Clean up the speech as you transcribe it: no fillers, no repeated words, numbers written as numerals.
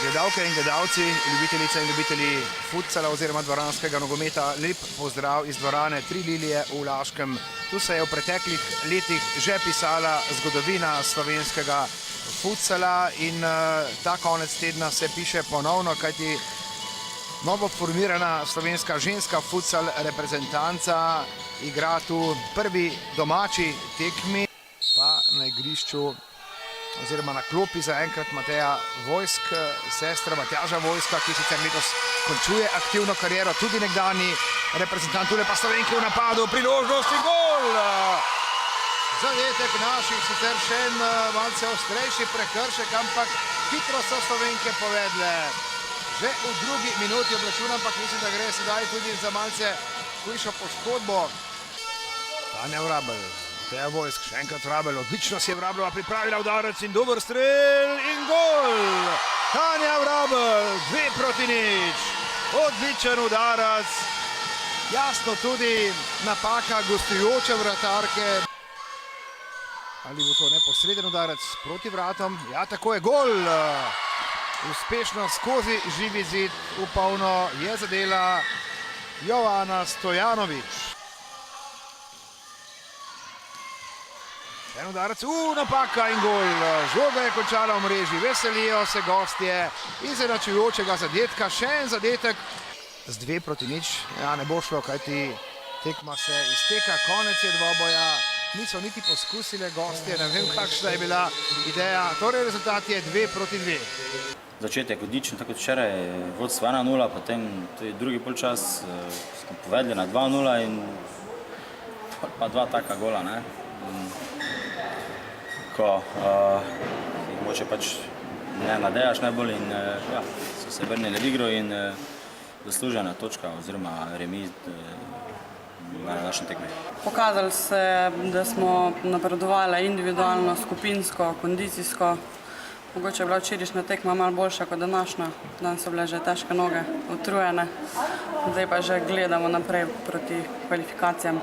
Gledalke in gledalci, ljubitelice in ljubitelji futsala oziroma dvoranskega nogometa, lep pozdrav iz dvorane Tri lilije v Laškem. Tu se je v preteklih letih že pisala zgodovina slovenskega futsala in ta konec tedna se piše ponovno, kajti novo formirana slovenska ženska futsal reprezentanca igra tu prvi domači tekmi, pa na igrišču oziroma na klopi zaenkrat Mateja Vojsk, sestra Matjaža Vojska, ki sicer letos končuje aktivno kariero, tudi nekdanji reprezentant, tule pa Slovenke v napadu, priložnost in gol! Zadetek naših, sicer še en malce ostrejši prekršek, ampak hitro so Slovenke povedle. Že v drugi minuti obračuna, ampak mislim, da gre sedaj tudi za malce hujšo poškodbo. Tanja Vrabel. Mateja Vojsk, še enkrat Vrabel, odlično si je Vrabelova pripravila udarec in dober strel in gol! Tanja Vrabel, 2-0, odličen udarec, jasno tudi napaka gostujoče vratarke. Ali bo to neposreden udarec proti vratom? Ja, tako je, gol! Uspešno skozi živi zid, v polno je zadela Jovana Stojanović. En udarec, napaka in gol. Žoga je končala v mreži, veselijo se gostje izenačujočega zadetka. Še en zadetek z 2-0. Ja, ne bo šlo, kajti tekma se izteka, konec je dvoboja. Niso niti poskusile gostje, ne vem, kakšna je bila ideja. Torej, rezultat je 2-2. Začetek odličen, tako kot včeraj, vodstvo 1-0, potem tudi drugi polčas smo povedli na 2-0 in pa dva taka gola, ne. Ko jih moče pač ne nadejaš najbolj in ja, so se vrnili v igro in zaslužena točka oziroma remi na našem tekmi. Pokazali se, da smo napredovali individualno, skupinsko, kondicijsko. Mogoče je bila včerajšnja tekma malo boljša kot današnja. Danes so bile že težke noge, utrujene. Zdaj pa že gledamo naprej proti kvalifikacijam.